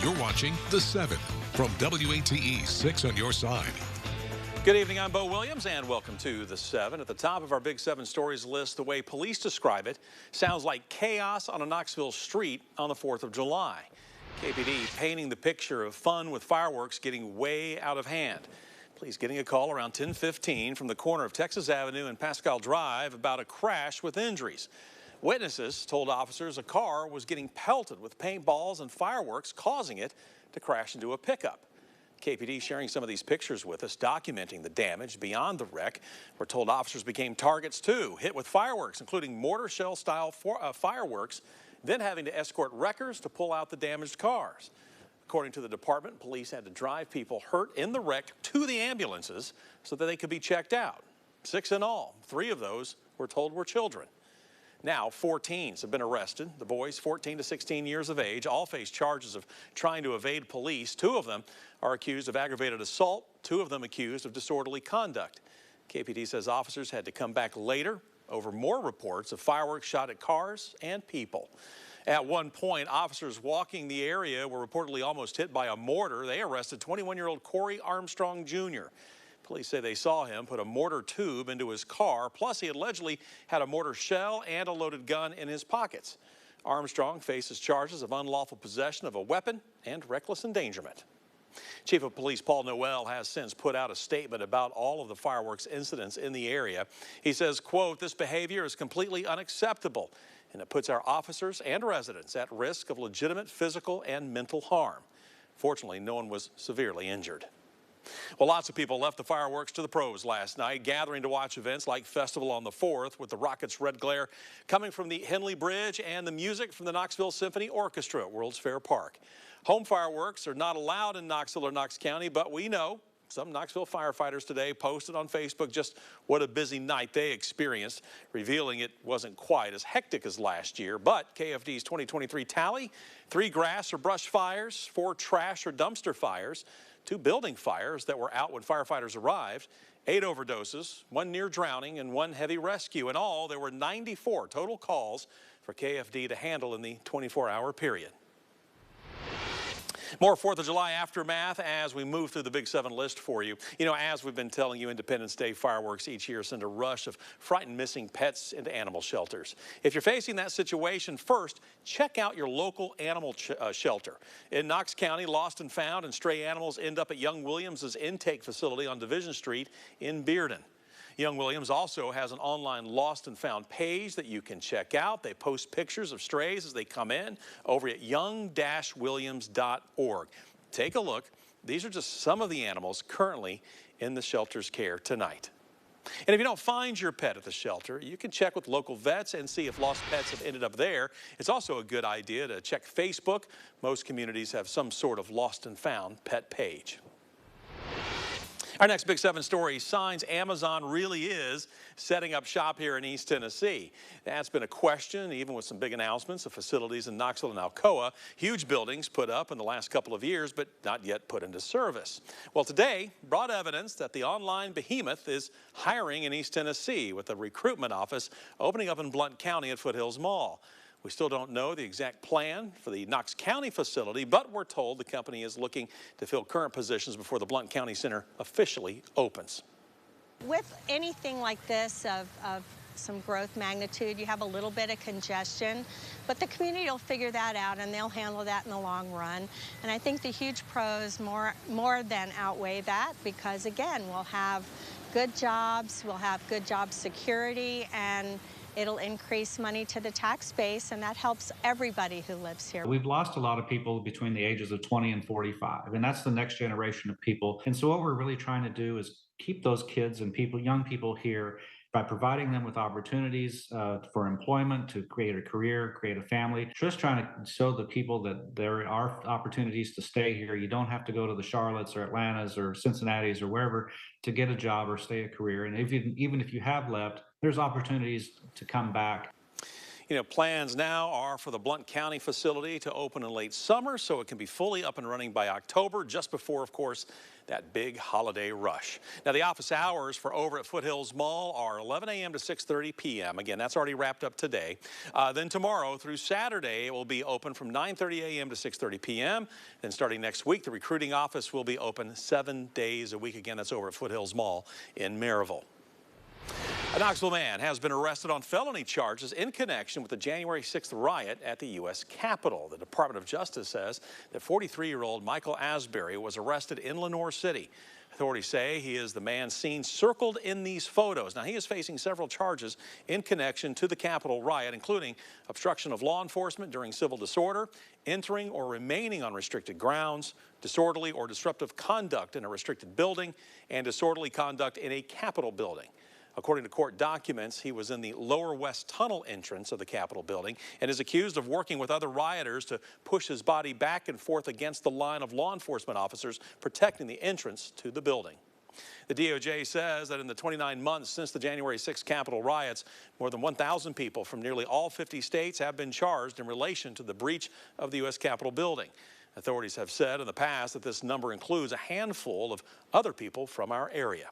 You're watching The 7 from WATE 6 on your side. Good evening, I'm Bo Williams, and welcome to The 7. At the top of our Big 7 stories list, the way police describe it sounds like chaos on a Knoxville street on the 4th of July. KPD painting the picture of fun with fireworks getting way out of hand. Police getting a call around 10:15 from the corner of Texas Avenue and Pascal Drive about a crash with injuries. Witnesses told officers a car was getting pelted with paintballs and fireworks, causing it to crash into a pickup. KPD sharing some of these pictures with us, documenting the damage beyond the wreck. We're told officers became targets too, hit with fireworks, including mortar shell style fireworks, then having to escort wreckers to pull out the damaged cars. According to the department, police had to drive people hurt in the wreck to the ambulances so that they could be checked out. 6 in all. 3 of those, we're told, were children. Now, 4 teens have been arrested. The boys, 14 to 16 years of age, all face charges of trying to evade police. 2 of them are accused of aggravated assault, 2 of them accused of disorderly conduct. KPD says officers had to come back later over more reports of fireworks shot at cars and people. At one point, officers walking the area were reportedly almost hit by a mortar. They arrested 21-year-old Corey Armstrong Jr. Police say they saw him put a mortar tube into his car, plus he allegedly had a mortar shell and a loaded gun in his pockets. Armstrong faces charges of unlawful possession of a weapon and reckless endangerment. Chief of Police Paul Noel has since put out a statement about all of the fireworks incidents in the area. He says, quote, "This behavior is completely unacceptable, and it puts our officers and residents at risk of legitimate physical and mental harm." Fortunately, no one was severely injured. Well, lots of people left the fireworks to the pros last night, gathering to watch events like Festival on the 4th, with the rockets' red glare coming from the Henley Bridge and the music from the Knoxville Symphony Orchestra at World's Fair Park. Home fireworks are not allowed in Knoxville or Knox County, but we know some Knoxville firefighters today posted on Facebook just what a busy night they experienced, revealing it wasn't quite as hectic as last year. But KFD's 2023 tally: 3 grass or brush fires, 4 trash or dumpster fires, 2 building fires that were out when firefighters arrived, 8 overdoses, 1 near drowning, and 1 heavy rescue. In all, there were 94 total calls for KFD to handle in the 24-hour period. More 4th of July aftermath as we move through the Big 7 list for you. You know, as we've been telling you, Independence Day fireworks each year send a rush of frightened missing pets into animal shelters. If you're facing that situation, first, check out your local animal shelter. In Knox County, lost and found and stray animals end up at Young Williams' intake facility on Division Street in Bearden. Young Williams also has an online lost and found page that you can check out. They post pictures of strays as they come in over at young-williams.org. Take a look. These are just some of the animals currently in the shelter's care tonight. And if you don't find your pet at the shelter, you can check with local vets and see if lost pets have ended up there. It's also a good idea to check Facebook. Most communities have some sort of lost and found pet page. Our next Big 7 story: signs Amazon really is setting up shop here in East Tennessee. That's been a question, even with some big announcements of facilities in Knoxville and Alcoa. Huge buildings put up in the last couple of years, but not yet put into service. Well, today brought evidence that the online behemoth is hiring in East Tennessee, with a recruitment office opening up in Blount County at Foothills Mall. We still don't know the exact plan for the Knox County facility, but we're told the company is looking to fill current positions before the Blount County Center officially opens. With anything like this of some growth magnitude, you have a little bit of congestion, but the community will figure that out and they'll handle that in the long run. And I think the huge pros more than outweigh that, because again, we'll have good jobs, we'll have good job security, and it'll increase money to the tax base, and that helps everybody who lives here. We've lost a lot of people between the ages of 20 and 45, and that's the next generation of people. And so what we're really trying to do is keep those kids and people, young people here, by providing them with opportunities for employment, to create a career, create a family. Just trying to show the people that there are opportunities to stay here. You don't have to go to the Charlottes or Atlantas or Cincinnati's or wherever to get a job or stay a career. And even if you have left, there's opportunities to come back. Plans now are for the Blount County facility to open in late summer so it can be fully up and running by October, just before, of course, that big holiday rush. Now, the office hours for over at Foothills Mall are 11 a.m. to 6:30 p.m. Again, that's already wrapped up today. Then tomorrow through Saturday, it will be open from 9:30 a.m. to 6:30 p.m. Then starting next week, the recruiting office will be open 7 days a week. Again, that's over at Foothills Mall in Maryville. A Knoxville man has been arrested on felony charges in connection with the January 6th riot at the U.S. Capitol. The Department of Justice says that 43-year-old Michael Asbury was arrested in Lenoir City. Authorities say he is the man seen circled in these photos. Now, he is facing several charges in connection to the Capitol riot, including obstruction of law enforcement during civil disorder, entering or remaining on restricted grounds, disorderly or disruptive conduct in a restricted building, and disorderly conduct in a Capitol building. According to court documents, he was in the lower west tunnel entrance of the Capitol building and is accused of working with other rioters to push his body back and forth against the line of law enforcement officers protecting the entrance to the building. The DOJ says that in the 29 months since the January 6 Capitol riots, more than 1,000 people from nearly all 50 states have been charged in relation to the breach of the U.S. Capitol building. Authorities have said in the past that this number includes a handful of other people from our area.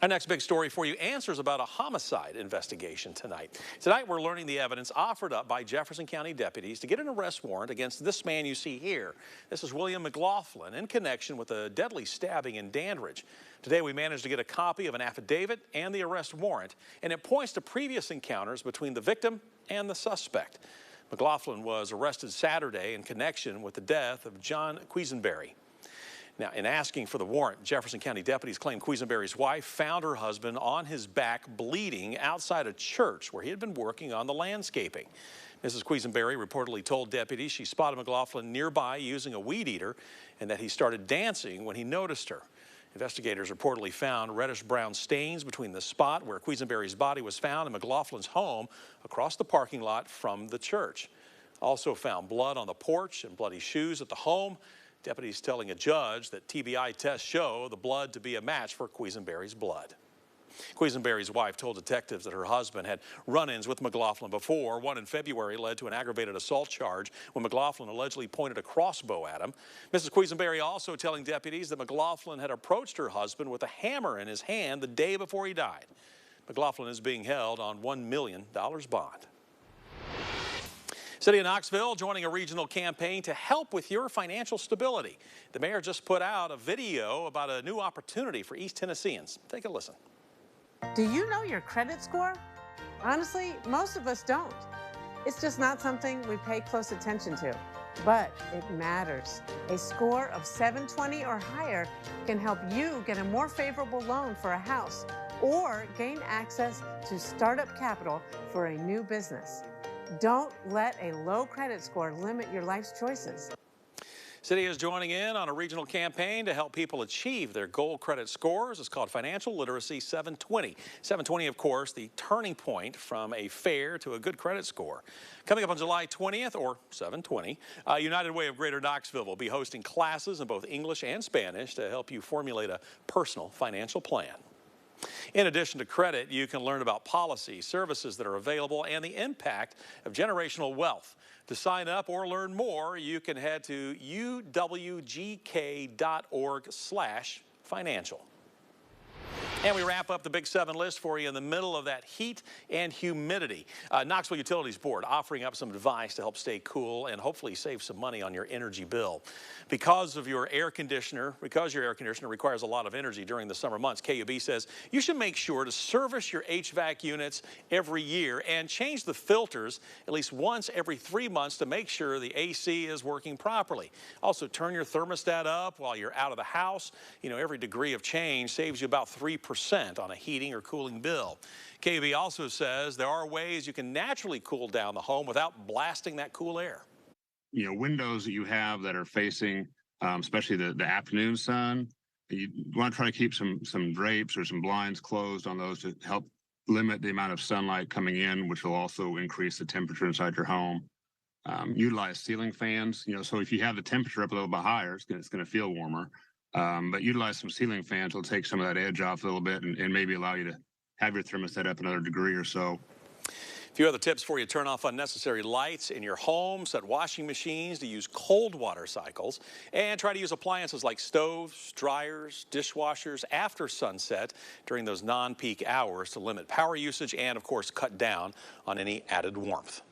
Our next big story for you, answers about a homicide investigation tonight. Tonight, we're learning the evidence offered up by Jefferson County deputies to get an arrest warrant against this man you see here. This is William McLaughlin in connection with a deadly stabbing in Dandridge. Today, we managed to get a copy of an affidavit and the arrest warrant, and it points to previous encounters between the victim and the suspect. McLaughlin was arrested Saturday in connection with the death of John Quisenberry. Now, in asking for the warrant, Jefferson County deputies claim Quisenberry's wife found her husband on his back bleeding outside a church where he had been working on the landscaping. Mrs. Quisenberry reportedly told deputies she spotted McLaughlin nearby using a weed eater and that he started dancing when he noticed her. Investigators reportedly found reddish-brown stains between the spot where Quisenberry's body was found and McLaughlin's home across the parking lot from the church. Also found blood on the porch and bloody shoes at the home. Deputies telling a judge that TBI tests show the blood to be a match for Quisenberry's blood. Quisenberry's wife told detectives that her husband had run-ins with McLaughlin before. One in February led to an aggravated assault charge when McLaughlin allegedly pointed a crossbow at him. Mrs. Quisenberry also telling deputies that McLaughlin had approached her husband with a hammer in his hand the day before he died. McLaughlin is being held on $1 million bond. City of Knoxville joining a regional campaign to help with your financial stability. The mayor just put out a video about a new opportunity for East Tennesseans. Take a listen. Do you know your credit score? Honestly, most of us don't. It's just not something we pay close attention to, but it matters. A score of 720 or higher can help you get a more favorable loan for a house or gain access to startup capital for a new business. Don't let a low credit score limit your life's choices. City is joining in on a regional campaign to help people achieve their gold credit scores. It's called Financial Literacy 720. 720, of course, the turning point from a fair to a good credit score. Coming up on July 20th, or 720, United Way of Greater Knoxville will be hosting classes in both English and Spanish to help you formulate a personal financial plan. In addition to credit, you can learn about policy, services that are available, and the impact of generational wealth. To sign up or learn more, you can head to uwgk.org/financial. And we wrap up the Big 7 list for you in the middle of that heat and humidity. Knoxville Utilities Board offering up some advice to help stay cool and hopefully save some money on your energy bill. Because your air conditioner requires a lot of energy during the summer months, KUB says you should make sure to service your HVAC units every year and change the filters at least once every 3 months to make sure the AC is working properly. Also, turn your thermostat up while you're out of the house. Every degree of change saves you about 3% on a heating or cooling bill. KUB also says there are ways you can naturally cool down the home without blasting that cool air. Windows that you have that are facing, especially the afternoon sun, you want to try to keep some drapes or some blinds closed on those to help limit the amount of sunlight coming in, which will also increase the temperature inside your home. Utilize ceiling fans, so if you have the temperature up a little bit higher, it's going to feel warmer. But utilize some ceiling fans will take some of that edge off a little bit and maybe allow you to have your thermostat up another degree or so. few other tips for you: turn off unnecessary lights in your home, set washing machines to use cold water cycles, and try to use appliances like stoves, dryers, dishwashers after sunset during those non-peak hours to limit power usage and, of course, cut down on any added warmth.